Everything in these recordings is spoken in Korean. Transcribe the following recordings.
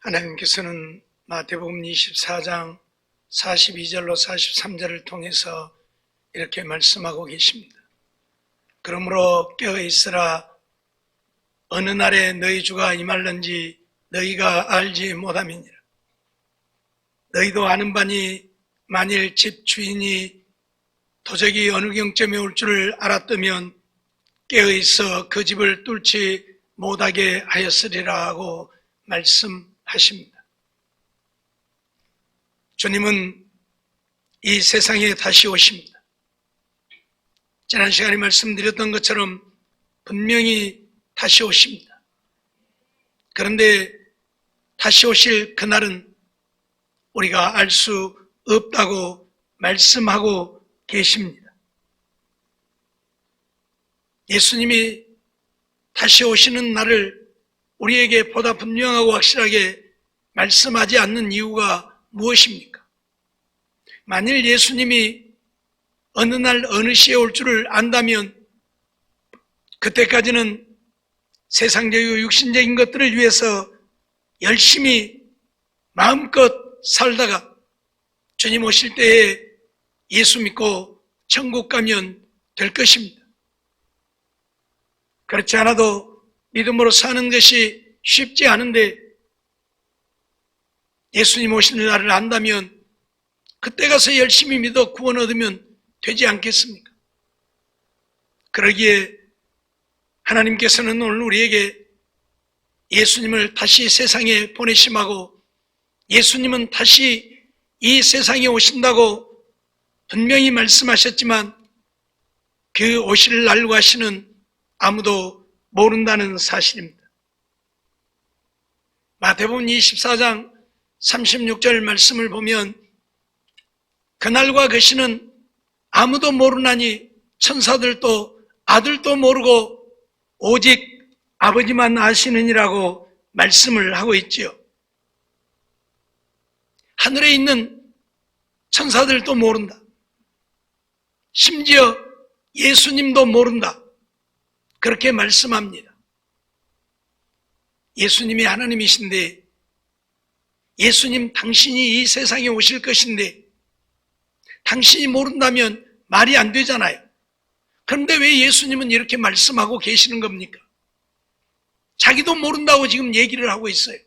하나님께서는 마태복음 24장 42절로 43절을 통해서 이렇게 말씀하고 계십니다. 그러므로 깨어있으라. 어느 날에 너희 주가 임할는지 너희가 알지 못함이니라. 너희도 아는 바니 만일 집 주인이 도적이 어느 경점에 올 줄을 알았다면 깨어있어 그 집을 뚫지 못하게 하였으리라 하고 말씀하십니다. 주님은 이 세상에 다시 오십니다. 지난 시간에 말씀드렸던 것처럼 분명히 다시 오십니다. 그런데 다시 오실 그날은 우리가 알 수 없다고 말씀하고 계십니다. 예수님이 다시 오시는 날을 우리에게 보다 분명하고 확실하게 말씀하지 않는 이유가 무엇입니까? 만일 예수님이 어느 날 어느 시에 올 줄을 안다면 그때까지는 세상적이고 육신적인 것들을 위해서 열심히 마음껏 살다가 주님 오실 때에 예수 믿고 천국 가면 될 것입니다. 그렇지 않아도 믿음으로 사는 것이 쉽지 않은데 예수님 오시는 날을 안다면 그때 가서 열심히 믿어 구원 얻으면 되지 않겠습니까? 그러기에 하나님께서는 오늘 우리에게 예수님을 다시 세상에 보내심하고 예수님은 다시 이 세상에 오신다고 분명히 말씀하셨지만 그 오실 날과 시는 아무도 모른다는 사실입니다. 마태복음 24장 36절 말씀을 보면 그날과 그 시는 아무도 모르나니 천사들도 아들도 모르고 오직 아버지만 아시느니라고 말씀을 하고 있지요. 하늘에 있는 천사들도 모른다. 심지어 예수님도 모른다. 그렇게 말씀합니다. 예수님이 하나님이신데 예수님 당신이 이 세상에 오실 것인데 당신이 모른다면 말이 안 되잖아요. 그런데 왜 예수님은 이렇게 말씀하고 계시는 겁니까? 자기도 모른다고 지금 얘기를 하고 있어요.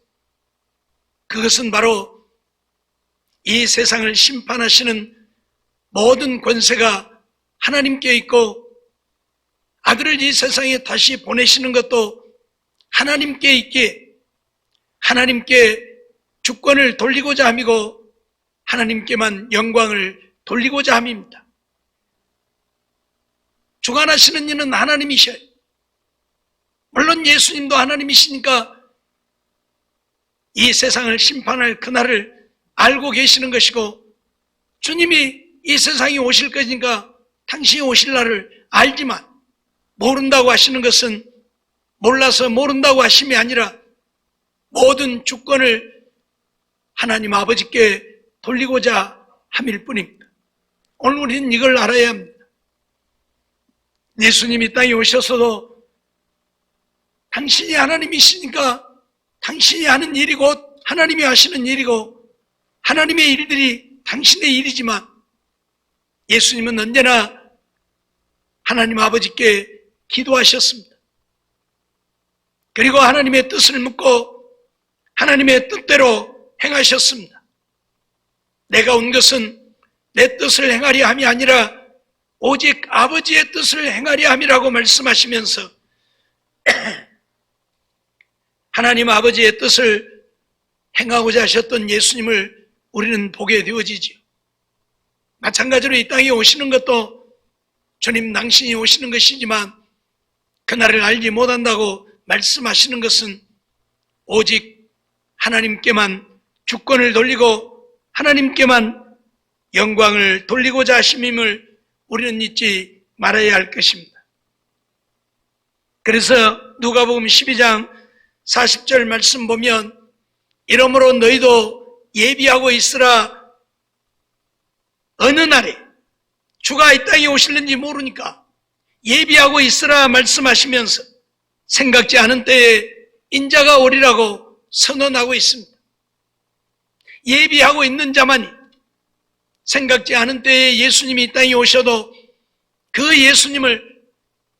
그것은 바로 이 세상을 심판하시는 모든 권세가 하나님께 있고 아들을 이 세상에 다시 보내시는 것도 하나님께 있기에 하나님께 주권을 돌리고자 함이고 하나님께만 영광을 돌리고자 함입니다. 주관하시는 이는 하나님이셔요. 물론 예수님도 하나님이시니까 이 세상을 심판할 그날을 알고 계시는 것이고 주님이 이 세상에 오실 것이니까 당신이 오실 날을 알지만 모른다고 하시는 것은 몰라서 모른다고 하심이 아니라 모든 주권을 하나님 아버지께 돌리고자 함일 뿐입니다. 오늘 우리는 이걸 알아야 합니다. 예수님이 땅에 오셔서도 당신이 하나님이시니까 당신이 하는 일이 곧 하나님이 하시는 일이고 하나님의 일들이 당신의 일이지만 예수님은 언제나 하나님 아버지께 기도하셨습니다. 그리고 하나님의 뜻을 묻고 하나님의 뜻대로 행하셨습니다. 내가 온 것은 내 뜻을 행하려 함이 아니라 오직 아버지의 뜻을 행하려 함이라고 말씀하시면서 하나님 아버지의 뜻을 행하고자 하셨던 예수님을 우리는 보게 되어지지요. 마찬가지로 이 땅에 오시는 것도 주님 당신이 오시는 것이지만 그날을 알지 못한다고 말씀하시는 것은 오직 하나님께만 주권을 돌리고 하나님께만 영광을 돌리고자 하심임을 우리는 잊지 말아야 할 것입니다. 그래서 누가복음 12장 40절 말씀 보면 이러므로 너희도 예비하고 있으라. 어느 날에 주가 이 땅에 오실는지 모르니까 예비하고 있으라 말씀하시면서 생각지 않은 때에 인자가 오리라고 선언하고 있습니다. 예비하고 있는 자만이 생각지 않은 때에 예수님이 이 땅에 오셔도 그 예수님을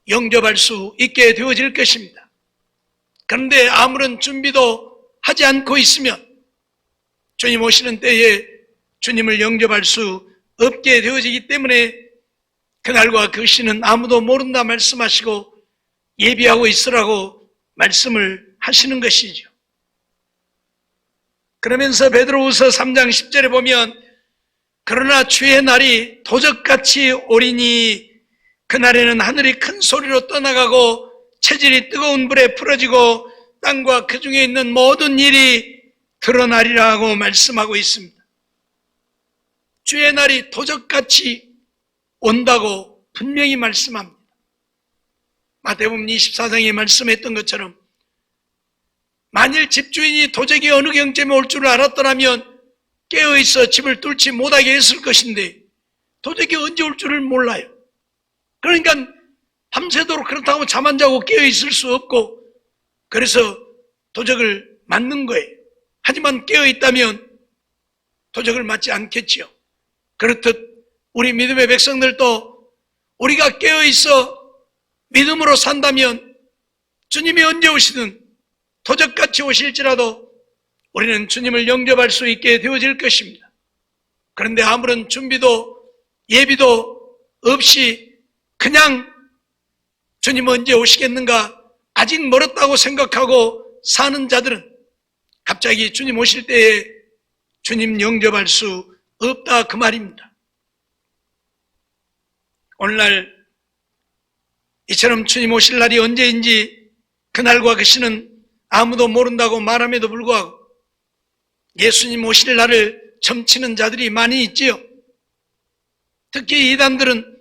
영접할 수 있게 되어질 것입니다. 그런데 아무런 준비도 하지 않고 있으면 주님 오시는 때에 주님을 영접할 수 없게 되어지기 때문에 그날과 그 시는 아무도 모른다 말씀하시고 예비하고 있으라고 말씀을 하시는 것이죠. 그러면서 베드로후서 3장 10절에 보면 그러나 주의 날이 도적같이 오리니 그날에는 하늘이 큰 소리로 떠나가고 체질이 뜨거운 불에 풀어지고 땅과 그 중에 있는 모든 일이 드러나리라 하고 말씀하고 있습니다. 주의 날이 도적같이 온다고 분명히 말씀합니다. 마태복음 24장에 말씀했던 것처럼 만일 집주인이 도적이 어느 경쯤에 올 줄 알았더라면 깨어있어 집을 뚫지 못하게 했을 것인데 도적이 언제 올 줄을 몰라요. 그러니까 밤새도록 그렇다고 잠 안 자고 깨어있을 수 없고 그래서 도적을 맞는 거예요. 하지만 깨어있다면 도적을 맞지 않겠지요. 그렇듯 우리 믿음의 백성들도 우리가 깨어있어 믿음으로 산다면 주님이 언제 오시든 도적같이 오실지라도 우리는 주님을 영접할 수 있게 되어질 것입니다. 그런데 아무런 준비도 예비도 없이 그냥 주님 언제 오시겠는가 아직 멀었다고 생각하고 사는 자들은 갑자기 주님 오실 때에 주님 영접할 수 없다 그 말입니다. 오늘날 이처럼 주님 오실 날이 언제인지 그날과 그 시는 아무도 모른다고 말함에도 불구하고 예수님 오실 날을 점치는 자들이 많이 있지요. 특히 이단들은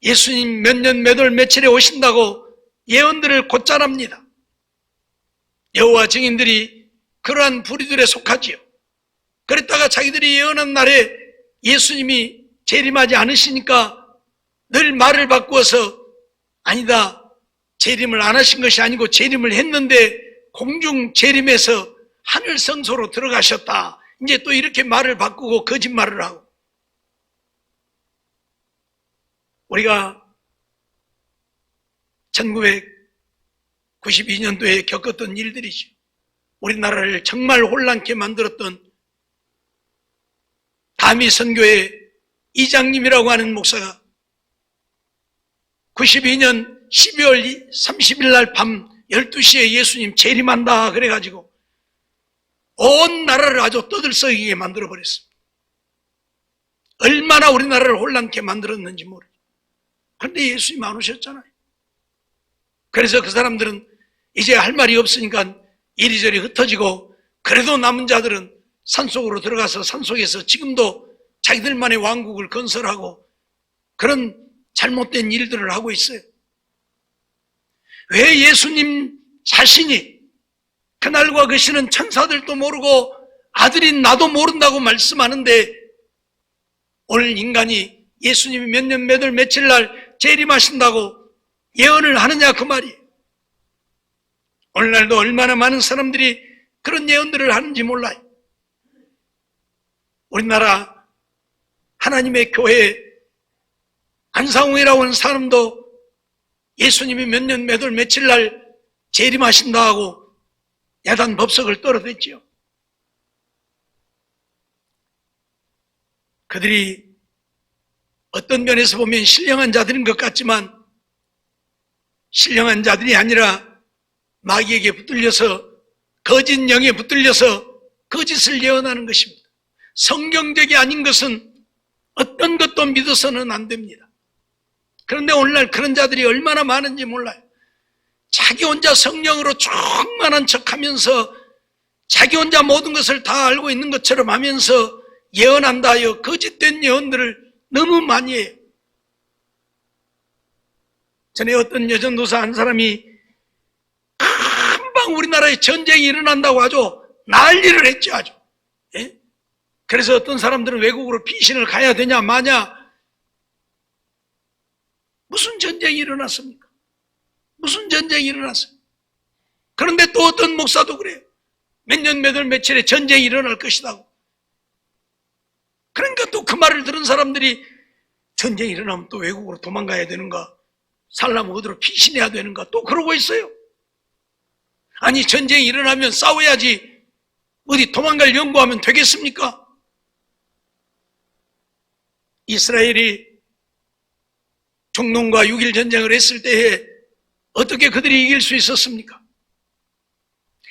예수님 몇 년 몇 월 며칠에 오신다고 예언들을 곧잘합니다. 여호와 증인들이 그러한 부류들에 속하지요. 그랬다가 자기들이 예언한 날에 예수님이 재림하지 않으시니까 늘 말을 바꾸어서 아니다, 재림을 안 하신 것이 아니고 재림을 했는데 공중 재림해서 하늘 성소로 들어가셨다. 이제 또 이렇게 말을 바꾸고 거짓말을 하고. 우리가 1992년도에 겪었던 일들이죠. 우리나라를 정말 혼란케 만들었던 다미 선교회 이장님이라고 하는 목사가 92년 12월 30일 날 밤 12시에 예수님 재림한다 그래가지고 온 나라를 아주 떠들썩이게 만들어버렸습니다. 얼마나 우리나라를 혼란케 만들었는지 모르죠. 그런데 예수님 안 오셨잖아요. 그래서 그 사람들은 이제 할 말이 없으니까 이리저리 흩어지고 그래도 남은 자들은 산속으로 들어가서 산속에서 지금도 자기들만의 왕국을 건설하고 그런 잘못된 일들을 하고 있어요. 왜 예수님 자신이 그날과 그 시는 천사들도 모르고 아들인 나도 모른다고 말씀하는데 오늘 인간이 예수님이 몇 년 몇 월 며칠 날 재림하신다고 예언을 하느냐 그 말이에요. 오늘날도 얼마나 많은 사람들이 그런 예언들을 하는지 몰라요. 우리나라 하나님의 교회 안상홍이라고 하는 사람도 예수님이 몇 년 몇 월 며칠 날 재림하신다 하고 야단 법석을 떨어댔지요. 그들이 어떤 면에서 보면 신령한 자들인 것 같지만 신령한 자들이 아니라 마귀에게 붙들려서 거짓 영에 붙들려서 거짓을 예언하는 것입니다. 성경적이 아닌 것은 어떤 것도 믿어서는 안 됩니다. 그런데 오늘날 그런 자들이 얼마나 많은지 몰라요. 자기 혼자 성령으로 충만한 척하면서 자기 혼자 모든 것을 다 알고 있는 것처럼 하면서 예언한다 하여 거짓된 예언들을 너무 많이 해요. 전에 어떤 여전도사 한 사람이 금방 우리나라에 전쟁이 일어난다고 아주 난리를 했죠. 아주. 예? 그래서 어떤 사람들은 외국으로 피신을 가야 되냐 마냐. 무슨 전쟁이 일어났습니까? 무슨 전쟁이 일어났어요? 그런데 또 어떤 목사도 그래요. 몇 년 몇 월 며칠에 전쟁이 일어날 것이라고. 그러니까 또 그 말을 들은 사람들이 전쟁이 일어나면 또 외국으로 도망가야 되는가? 살려면 어디로 피신해야 되는가? 또 그러고 있어요. 아니, 전쟁이 일어나면 싸워야지 어디 도망갈 연구하면 되겠습니까? 이스라엘이 종론과 6.1 전쟁을 했을 때에 어떻게 그들이 이길 수 있었습니까?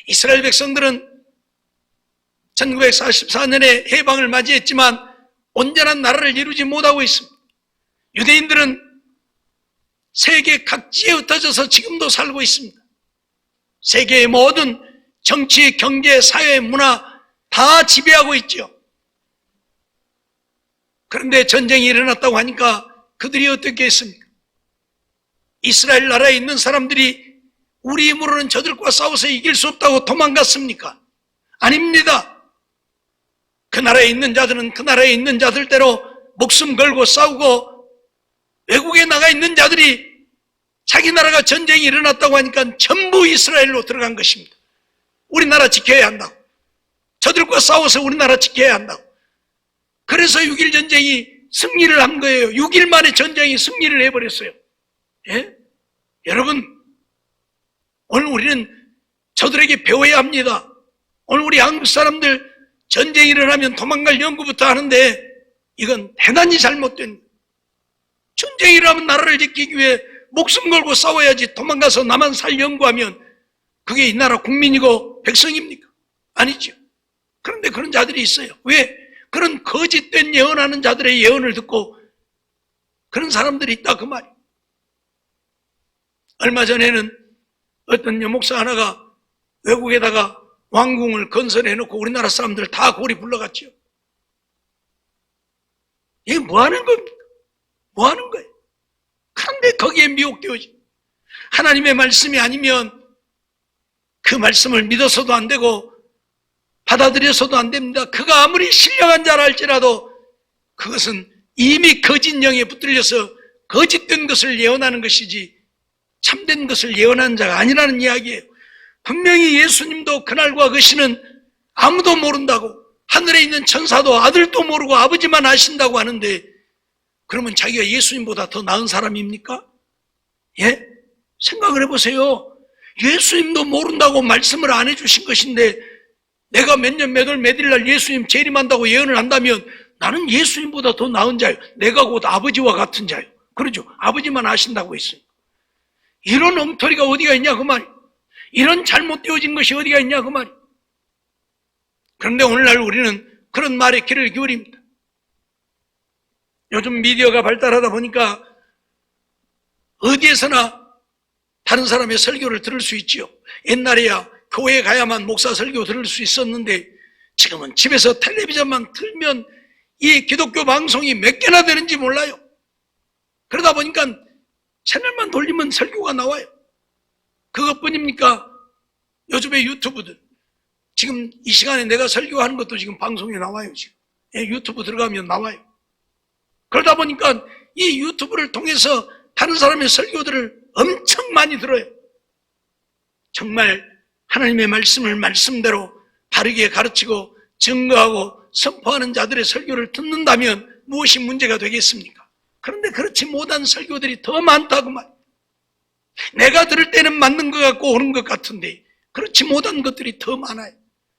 이스라엘 백성들은 1944년에 해방을 맞이했지만 온전한 나라를 이루지 못하고 있습니다. 유대인들은 세계 각지에 흩어져서 지금도 살고 있습니다. 세계의 모든 정치, 경제, 사회, 문화 다 지배하고 있죠. 그런데 전쟁이 일어났다고 하니까 그들이 어떻게 했습니까? 이스라엘 나라에 있는 사람들이 우리 힘으로는 저들과 싸워서 이길 수 없다고 도망갔습니까? 아닙니다. 그 나라에 있는 자들은 그 나라에 있는 자들대로 목숨 걸고 싸우고, 외국에 나가 있는 자들이 자기 나라가 전쟁이 일어났다고 하니까 전부 이스라엘로 들어간 것입니다. 우리나라 지켜야 한다고. 저들과 싸워서 우리나라 지켜야 한다고. 그래서 6.1 전쟁이 승리를 한 거예요. 6일 만에 전쟁이 승리를 해버렸어요. 예? 여러분, 오늘 우리는 저들에게 배워야 합니다. 오늘 우리 한국 사람들 전쟁이 일어나면 도망갈 연구부터 하는데 이건 대단히 잘못된, 전쟁이 일어나면 나라를 지키기 위해 목숨 걸고 싸워야지 도망가서 나만 살 연구하면 그게 이 나라 국민이고 백성입니까? 아니죠. 그런데 그런 자들이 있어요. 왜? 그런 거짓된 예언하는 자들의 예언을 듣고 그런 사람들이 있다, 그 말이에요. 얼마 전에는 어떤 여목사 하나가 외국에다가 왕궁을 건설해놓고 우리나라 사람들 다 고리 불러갔죠. 이게 뭐 하는 겁니까? 뭐 하는 거예요? 그런데 거기에 미혹되어지. 하나님의 말씀이 아니면 그 말씀을 믿어서도 안 되고 받아들여서도 안 됩니다. 그가 아무리 신령한 자라 할지라도 그것은 이미 거짓 영에 붙들려서 거짓된 것을 예언하는 것이지 참된 것을 예언하는 자가 아니라는 이야기예요. 분명히 예수님도 그날과 그 시는 아무도 모른다고, 하늘에 있는 천사도 아들도 모르고 아버지만 아신다고 하는데, 그러면 자기가 예수님보다 더 나은 사람입니까? 예? 생각을 해보세요. 예수님도 모른다고 말씀을 안 해주신 것인데 내가 몇 년 몇 월 몇일 날 예수님 재림한다고 예언을 한다면 나는 예수님보다 더 나은 자예요. 내가 곧 아버지와 같은 자예요. 그러죠. 아버지만 아신다고 했어요. 이런 엉터리가 어디가 있냐 그 말이에요. 이런 잘못되어진 것이 어디가 있냐 그 말이에요. 그런데 오늘날 우리는 그런 말에 귀를 기울입니다. 요즘 미디어가 발달하다 보니까 어디에서나 다른 사람의 설교를 들을 수 있지요. 옛날에야 교회에 가야만 목사 설교 들을 수 있었는데 지금은 집에서 텔레비전만 틀면 이 기독교 방송이 몇 개나 되는지 몰라요. 그러다 보니까 채널만 돌리면 설교가 나와요. 그것뿐입니까? 요즘에 유튜브들, 지금 이 시간에 내가 설교하는 것도 지금 방송에 나와요. 지금 유튜브 들어가면 나와요. 그러다 보니까 이 유튜브를 통해서 다른 사람의 설교들을 엄청 많이 들어요. 정말 하나님의 말씀을 말씀대로 바르게 가르치고 증거하고 선포하는 자들의 설교를 듣는다면 무엇이 문제가 되겠습니까? 그런데 그렇지 못한 설교들이 더 많다고 말이에요. 내가 들을 때는 맞는 것 같고 옳은 것 같은데 그렇지 못한 것들이 더 많아요.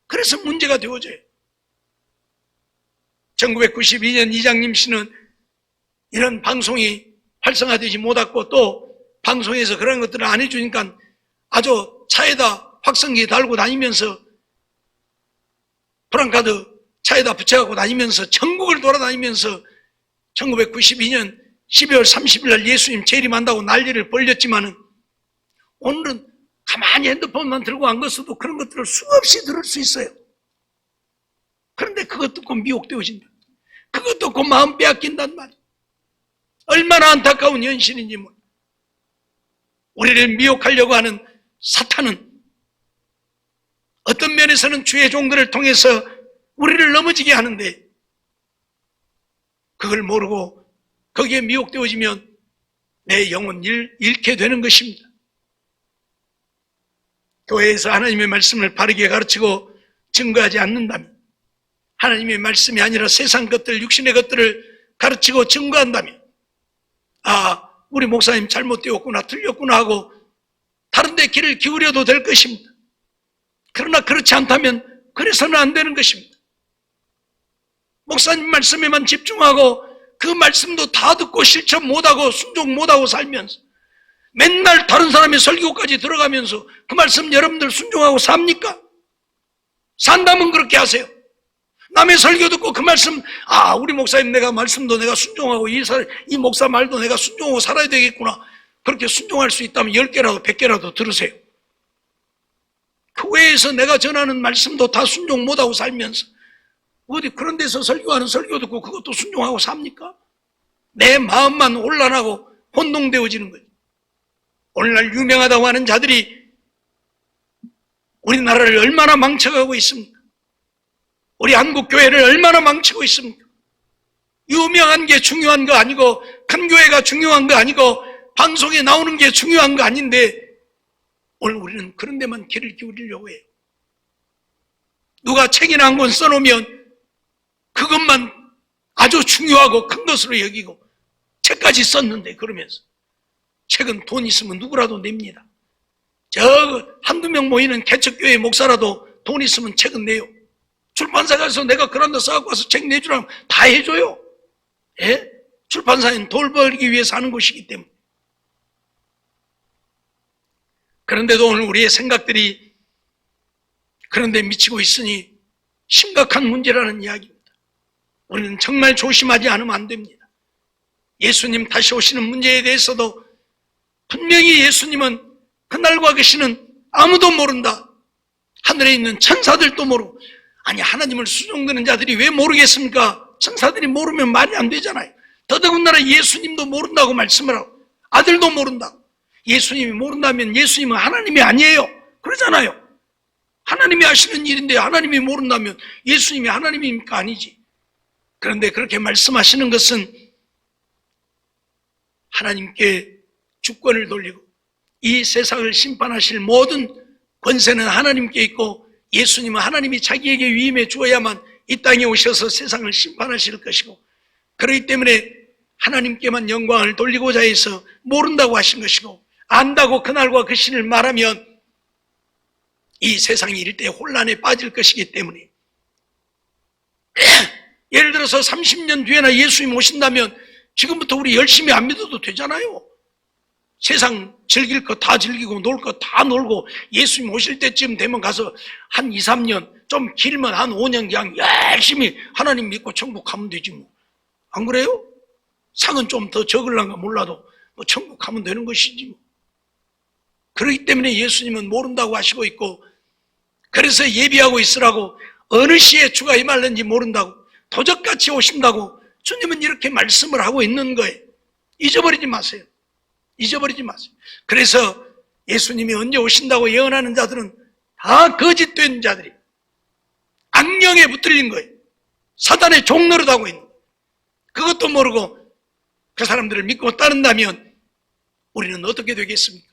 그래서 문제가 되어져요. 1992년 이장님 씨는 이런 방송이 활성화되지 못했고 또 방송에서 그런 것들을 안 해주니까 아주 차에다 확성기 달고 다니면서 프랑카드 차에다 붙여갖고 다니면서 전국을 돌아다니면서 1992년 12월 30일 날 예수님 재림한다고 난리를 벌렸지만은 오늘은 가만히 핸드폰만 들고 안 갔어도 그런 것들을 수없이 들을 수 있어요. 그런데 그것 듣고 미혹되어진다. 그것 듣고 마음 빼앗긴단 말이에요. 얼마나 안타까운 현실인지 몰라. 우리를 미혹하려고 하는 사탄은 어떤 면에서는 주의 종들을 통해서 우리를 넘어지게 하는데 그걸 모르고 거기에 미혹되어지면 내 영혼 잃게 되는 것입니다. 교회에서 하나님의 말씀을 바르게 가르치고 증거하지 않는다면 하나님의 말씀이 아니라 세상 것들, 육신의 것들을 가르치고 증거한다면, 아, 우리 목사님 잘못되었구나, 틀렸구나 하고 다른 데 귀를 기울여도 될 것입니다. 그러나 그렇지 않다면 그래서는 안 되는 것입니다. 목사님 말씀에만 집중하고 그 말씀도 다 듣고 실천 못하고 순종 못하고 살면서 맨날 다른 사람의 설교까지 들어가면서 그 말씀 여러분들 순종하고 삽니까? 산다면 그렇게 하세요. 남의 설교 듣고 그 말씀, 아, 우리 목사님 내가 말씀도 내가 순종하고 이 목사 말도 내가 순종하고 살아야 되겠구나. 그렇게 순종할 수 있다면 10개라도 100개라도 들으세요. 교회에서 내가 전하는 말씀도 다 순종 못하고 살면서 어디 그런 데서 설교하는 설교 듣고 그것도 순종하고 삽니까? 내 마음만 혼란하고 혼동되어지는 거죠. 오늘날 유명하다고 하는 자들이 우리나라를 얼마나 망쳐가고 있습니까? 우리 한국교회를 얼마나 망치고 있습니까? 유명한 게 중요한 거 아니고 큰 교회가 중요한 거 아니고 방송에 나오는 게 중요한 거 아닌데 오늘 우리는 그런 데만 귀를 기울이려고 해요. 누가 책이나 한 권 써놓으면 그것만 아주 중요하고 큰 것으로 여기고 책까지 썼는데 그러면서 책은 돈 있으면 누구라도 냅니다. 저 한두 명 모이는 개척교회 목사라도 돈 있으면 책은 내요. 출판사 가서 내가 그런 데 써갖고 와서 책 내주라면 다 해줘요. 예? 출판사는 돈 벌기 위해서 하는 것이기 때문에. 그런데도 오늘 우리의 생각들이 그런데 미치고 있으니 심각한 문제라는 이야기입니다. 우리는 정말 조심하지 않으면 안 됩니다. 예수님 다시 오시는 문제에 대해서도 분명히 예수님은 그날과 그 시는 아무도 모른다. 하늘에 있는 천사들도 모르고, 아니 하나님을 수종드는 자들이 왜 모르겠습니까? 천사들이 모르면 말이 안 되잖아요. 더더군다나 예수님도 모른다고 말씀을 하고 아들도 모른다고. 예수님이 모른다면 예수님은 하나님이 아니에요 그러잖아요. 하나님이 하시는 일인데 하나님이 모른다면 예수님이 하나님입니까? 아니지. 그런데 그렇게 말씀하시는 것은 하나님께 주권을 돌리고 이 세상을 심판하실 모든 권세는 하나님께 있고 예수님은 하나님이 자기에게 위임해 주어야만 이 땅에 오셔서 세상을 심판하실 것이고, 그렇기 때문에 하나님께만 영광을 돌리고자 해서 모른다고 하신 것이고, 안다고 그날과 그 시를 말하면 이 세상이 일대 혼란에 빠질 것이기 때문에 예를 들어서 30년 뒤에나 예수님 오신다면 지금부터 우리 열심히 안 믿어도 되잖아요. 세상 즐길 거 다 즐기고 놀 거 다 놀고 예수님 오실 때쯤 되면 가서 한 2, 3년 좀 길면 한 5년 그냥 열심히 하나님 믿고 천국 가면 되지 뭐. 안 그래요? 상은 좀 더 적을란가 몰라도 뭐 천국 가면 되는 것이지 뭐. 그렇기 때문에 예수님은 모른다고 하시고 있고, 그래서 예비하고 있으라고 어느 시에 주가 임할는지 모른다고 도적같이 오신다고 주님은 이렇게 말씀을 하고 있는 거예요. 잊어버리지 마세요. 잊어버리지 마세요. 그래서 예수님이 언제 오신다고 예언하는 자들은 다 거짓된 자들이 악령에 붙들린 거예요. 사단의 종노릇 하고 있는 거예요. 그것도 모르고 그 사람들을 믿고 따른다면 우리는 어떻게 되겠습니까?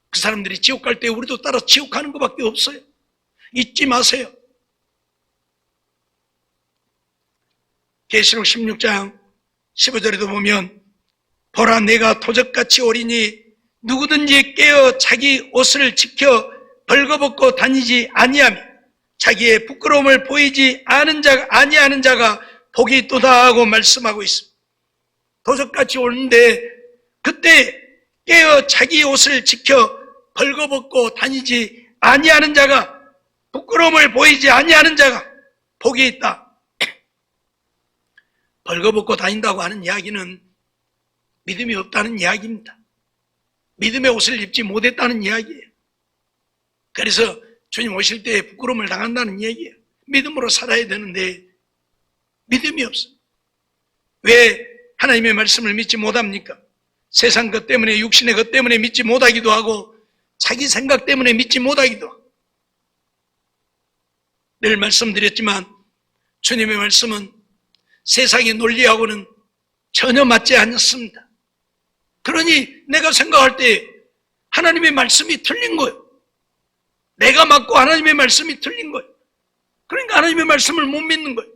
그 사람들이 지옥 갈 때 우리도 따라 지옥 가는 것밖에 없어요. 잊지 마세요. 계시록 16장 15절에도 보면 보라 내가 도적같이 오리니 누구든지 깨어 자기 옷을 지켜 벌거벗고 다니지 아니하며 자기의 부끄러움을 보이지 아니하는 자가 복이 있도다 하고 말씀하고 있습니다. 도적같이 오는데 그때 깨어 자기 옷을 지켜 벌거벗고 다니지 아니하는 자가, 부끄러움을 보이지 아니하는 자가 복이 있다. 벌거벗고 다닌다고 하는 이야기는 믿음이 없다는 이야기입니다. 믿음의 옷을 입지 못했다는 이야기예요. 그래서 주님 오실 때 부끄러움을 당한다는 얘기예요. 믿음으로 살아야 되는데 믿음이 없어. 왜 하나님의 말씀을 믿지 못합니까? 세상 것 때문에, 육신의 것 때문에 믿지 못하기도 하고 자기 생각 때문에 믿지 못하기도 하고. 늘 말씀드렸지만 주님의 말씀은 세상의 논리하고는 전혀 맞지 않습니다. 그러니 내가 생각할 때 하나님의 말씀이 틀린 거예요. 내가 맞고 하나님의 말씀이 틀린 거예요. 그러니까 하나님의 말씀을 못 믿는 거예요.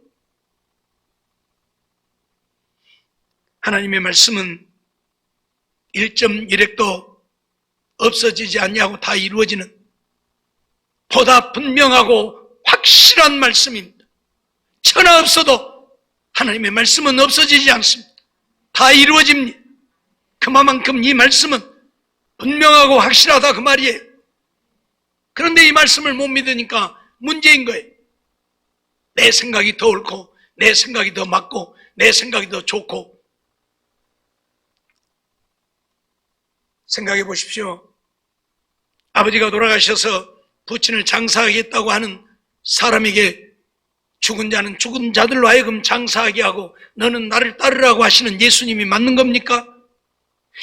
하나님의 말씀은 1.1핵도 없어지지 않냐고 다 이루어지는 보다 분명하고 확실한 말씀입니다. 천하 없어도 하나님의 말씀은 없어지지 않습니다. 다 이루어집니다. 그만큼 이 말씀은 분명하고 확실하다 그 말이에요. 그런데 이 말씀을 못 믿으니까 문제인 거예요. 내 생각이 더 옳고 내 생각이 더 맞고 내 생각이 더 좋고. 생각해 보십시오. 아버지가 돌아가셔서 부친을 장사하겠다고 하는 사람에게 죽은 자는 죽은 자들로 하여금 장사하게 하고 너는 나를 따르라고 하시는 예수님이 맞는 겁니까?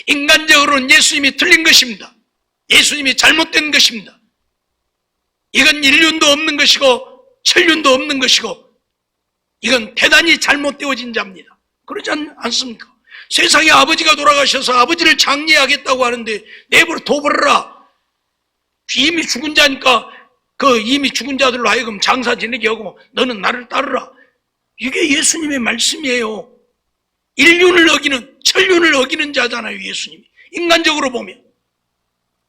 인간적으로는 예수님이 틀린 것입니다. 예수님이 잘못된 것입니다. 이건 인륜도 없는 것이고 천륜도 없는 것이고 이건 대단히 잘못되어진 자입니다. 그러지 않습니까? 세상에 아버지가 돌아가셔서 아버지를 장례하겠다고 하는데 내버려 둬버려라. 이미 죽은 자니까 그 이미 죽은 자들로 하여금 장사 지내게 하고 너는 나를 따르라. 이게 예수님의 말씀이에요. 인륜을 어기는 천륜을 어기는 자잖아요. 예수님이 인간적으로 보면.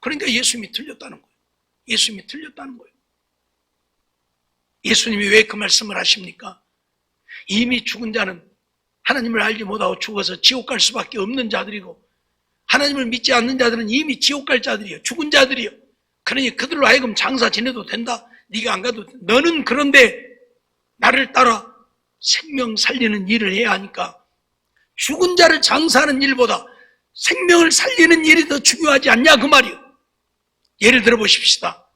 그러니까 예수님이 틀렸다는 거예요. 예수님이 틀렸다는 거예요. 예수님이 왜 그 말씀을 하십니까? 이미 죽은 자는 하나님을 알지 못하고 죽어서 지옥 갈 수밖에 없는 자들이고 하나님을 믿지 않는 자들은 이미 지옥 갈 자들이에요. 죽은 자들이에요. 그러니 그들로 하여금 장사 지내도 된다. 네가 안 가도 된다. 너는 그런데 나를 따라 생명 살리는 일을 해야 하니까 죽은 자를 장사하는 일보다 생명을 살리는 일이 더 중요하지 않냐 그 말이에요. 예를 들어 보십시다.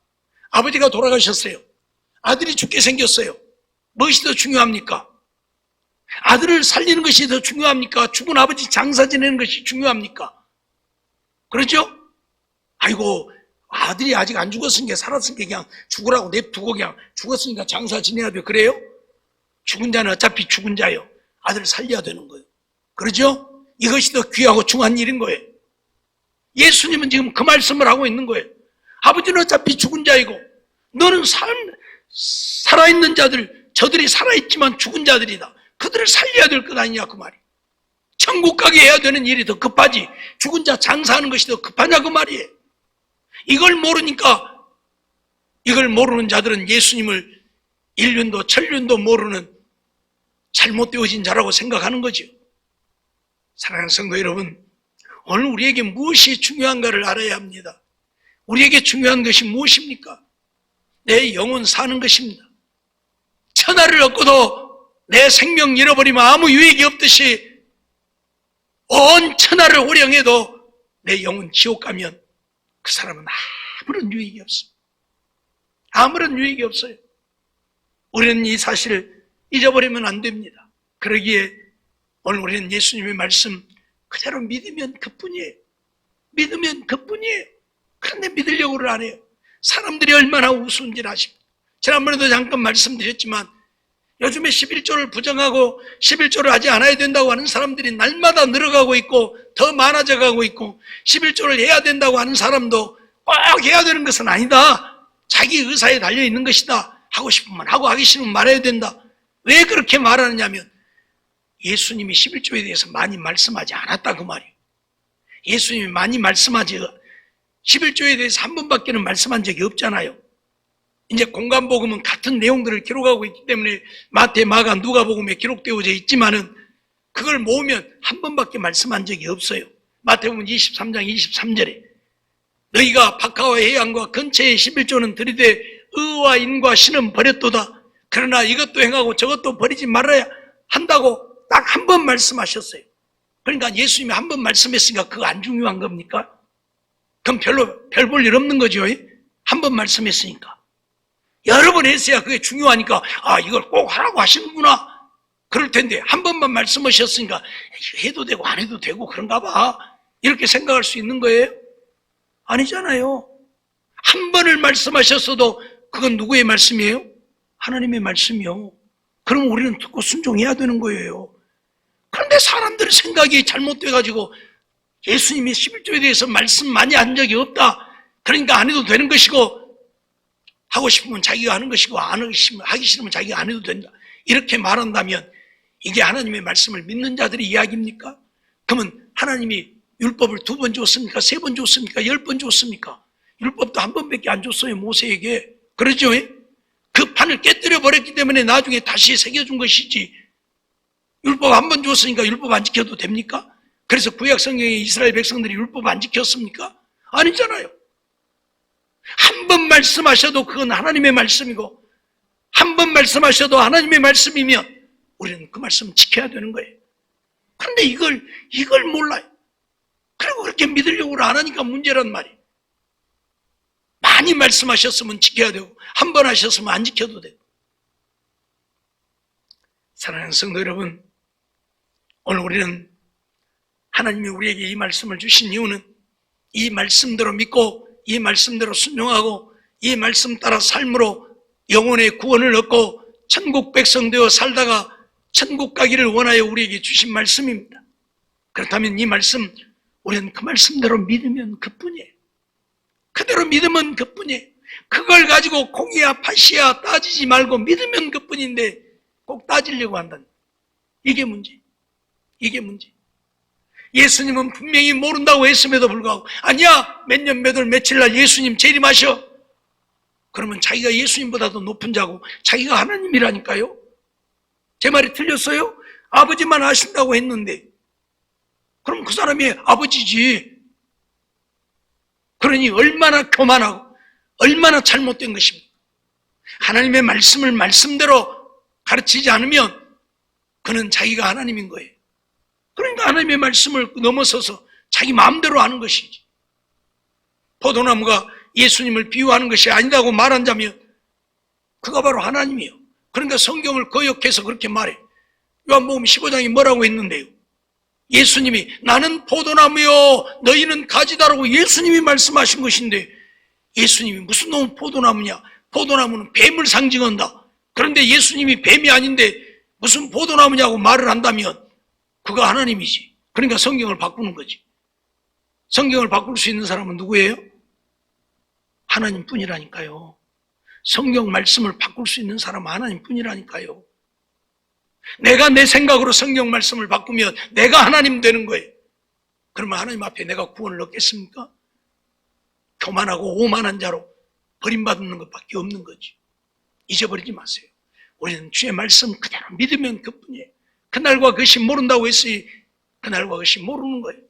아버지가 돌아가셨어요. 아들이 죽게 생겼어요. 무엇이 더 중요합니까? 아들을 살리는 것이 더 중요합니까? 죽은 아버지 장사 지내는 것이 중요합니까? 그렇죠? 아이고 아들이 아직 안 죽었으니까 살았으니까 그냥 죽으라고 냅두고 그냥 죽었으니까 장사 지내야 돼. 그래요? 죽은 자는 어차피 죽은 자예요. 아들을 살려야 되는 거예요. 그렇죠? 이것이 더 귀하고 중요한 일인 거예요. 예수님은 지금 그 말씀을 하고 있는 거예요. 아버지는 어차피 죽은 자이고 너는 살아있는 자들, 저들이 살아있지만 죽은 자들이다. 그들을 살려야 될 것 아니냐 그 말이에요. 천국 가게 해야 되는 일이 더 급하지 죽은 자 장사하는 것이 더 급하냐 그 말이에요. 이걸 모르니까 이걸 모르는 자들은 예수님을 인륜도 천륜도 모르는 잘못되어진 자라고 생각하는 거죠. 사랑하는 성도 여러분, 오늘 우리에게 무엇이 중요한가를 알아야 합니다. 우리에게 중요한 것이 무엇입니까? 내 영혼 사는 것입니다. 천하를 얻고도 내 생명 잃어버리면 아무 유익이 없듯이 온 천하를 호령해도 내 영혼 지옥 가면 그 사람은 아무런 유익이 없습니다. 아무런 유익이 없어요. 우리는 이 사실을 잊어버리면 안 됩니다. 그러기에 오늘 우리는 예수님의 말씀 그대로 믿으면 그뿐이에요. 믿으면 그뿐이에요. 그런데 믿으려고를 안 해요. 사람들이 얼마나 우스운지를 아십니까? 지난번에도 잠깐 말씀드렸지만 요즘에 11조를 부정하고 11조를 하지 않아야 된다고 하는 사람들이 날마다 늘어가고 있고 더 많아져 가고 있고 11조를 해야 된다고 하는 사람도 꼭 해야 되는 것은 아니다. 자기 의사에 달려있는 것이다. 하고 싶으면 하고 하기 싫으면 말아야 된다. 왜 그렇게 말하느냐면 예수님이 11조에 대해서 많이 말씀하지 않았다 그 말이에요. 예수님이 많이 말씀하지 11조에 대해서 한 번밖에는 말씀한 적이 없잖아요. 이제 공간복음은 같은 내용들을 기록하고 있기 때문에 마태, 마가, 누가복음에 기록되어져 있지만은 그걸 모으면 한 번밖에 말씀한 적이 없어요. 마태복음 23장 23절에 너희가 박하와 해양과 근처의 11조는 들이되 의와 인과 신은 버렸도다. 그러나 이것도 행하고 저것도 버리지 말아야 한다고 딱 한 번 말씀하셨어요. 그러니까 예수님이 한 번 말씀했으니까 그거 안 중요한 겁니까? 그럼 별 볼 일 없는 거죠. 한 번 말씀했으니까. 여러 번 했어야 그게 중요하니까 이걸 꼭 하라고 하시는구나. 그럴 텐데 한 번만 말씀하셨으니까 해도 되고 안 해도 되고 그런가 봐. 이렇게 생각할 수 있는 거예요? 아니잖아요. 한 번을 말씀하셨어도 그건 누구의 말씀이에요? 하나님의 말씀이요. 그럼 우리는 듣고 순종해야 되는 거예요. 그런데 사람들의 생각이 잘못돼가지고 예수님이 11조에 대해서 말씀 많이 한 적이 없다. 그러니까 안 해도 되는 것이고 하고 싶으면 자기가 하는 것이고 하기 싫으면 자기가 안 해도 된다. 이렇게 말한다면 이게 하나님의 말씀을 믿는 자들의 이야기입니까? 그러면 하나님이 율법을 2번 줬습니까? 3번 줬습니까? 10번 줬습니까? 율법도 한 번밖에 안 줬어요, 모세에게. 그러죠? 그 판을 깨뜨려 버렸기 때문에 나중에 다시 새겨준 것이지, 율법 한 번 줬으니까 율법 안 지켜도 됩니까? 그래서 구약 성경에 이스라엘 백성들이 율법 안 지켰습니까? 아니잖아요. 한 번 말씀하셔도 그건 하나님의 말씀이고, 한 번 말씀하셔도 하나님의 말씀이면 우리는 그 말씀 지켜야 되는 거예요. 그런데 이걸 몰라요. 그리고 그렇게 믿으려고 안 하니까 문제란 말이에요. 많이 말씀하셨으면 지켜야 되고, 한 번 하셨으면 안 지켜도 되고. 사랑하는 성도 여러분, 오늘 우리는 하나님이 우리에게 이 말씀을 주신 이유는 이 말씀대로 믿고 이 말씀대로 순종하고 이 말씀 따라 삶으로 영혼의 구원을 얻고 천국 백성 되어 살다가 천국 가기를 원하여 우리에게 주신 말씀입니다. 그렇다면 이 말씀, 우리는 그 말씀대로 믿으면 그뿐이에요. 그대로 믿으면 그뿐이에요. 그걸 가지고 공이야 팥이야 따지지 말고 믿으면 그뿐인데 꼭 따지려고 한다는, 이게 문제. 이게 문제. 예수님은 분명히 모른다고 했음에도 불구하고, 아니야, 몇 년 몇 월 며칠 날 예수님 재림하셔. 그러면 자기가 예수님보다도 높은 자고 자기가 하나님이라니까요. 제 말이 틀렸어요? 아버지만 아신다고 했는데 그럼 그 사람이 아버지지. 그러니 얼마나 교만하고 얼마나 잘못된 것입니까? 하나님의 말씀을 말씀대로 가르치지 않으면 그는 자기가 하나님인 거예요. 그러니까 하나님의 말씀을 넘어서서 자기 마음대로 하는 것이지. 포도나무가 예수님을 비유하는 것이 아니다고 말한 자면 그가 바로 하나님이요. 그러니까 성경을 거역해서 그렇게 말해. 요한복음 15장이 뭐라고 했는데요? 예수님이 나는 포도나무요 너희는 가지다라고 예수님이 말씀하신 것인데, 예수님이 무슨 놈은 포도나무냐? 포도나무는 뱀을 상징한다. 그런데 예수님이 뱀이 아닌데 무슨 포도나무냐고 말을 한다면 그가 하나님이지. 그러니까 성경을 바꾸는 거지. 성경을 바꿀 수 있는 사람은 누구예요? 하나님뿐이라니까요. 성경 말씀을 바꿀 수 있는 사람은 하나님뿐이라니까요. 내가 내 생각으로 성경 말씀을 바꾸면 내가 하나님 되는 거예요. 그러면 하나님 앞에 내가 구원을 얻겠습니까? 교만하고 오만한 자로 버림받는 것밖에 없는 거지. 잊어버리지 마세요. 우리는 주의 말씀 그대로 믿으면 그뿐이에요. 그날과 그것이 모른다고 했으니 그날과 그것이 모르는 거예요.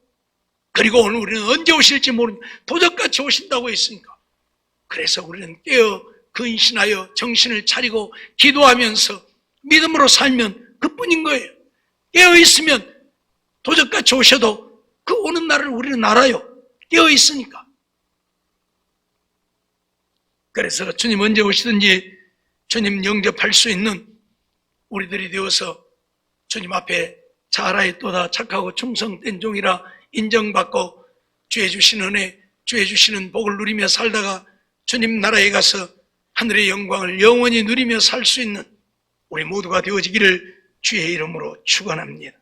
그리고 오늘 우리는 언제 오실지 모르는, 도적같이 오신다고 했으니까. 그래서 우리는 깨어 근신하여 정신을 차리고 기도하면서 믿음으로 살면 그뿐인 거예요. 깨어 있으면 도적같이 오셔도 그 오는 날을 우리는 알아요. 깨어 있으니까. 그래서 주님 언제 오시든지 주님 영접할 수 있는 우리들이 되어서 주님 앞에 자라있도다 착하고 충성된 종이라 인정받고 주의 주신 은혜, 주의 주시는 복을 누리며 살다가 주님 나라에 가서 하늘의 영광을 영원히 누리며 살 수 있는 우리 모두가 되어지기를 주의 이름으로 축원합니다.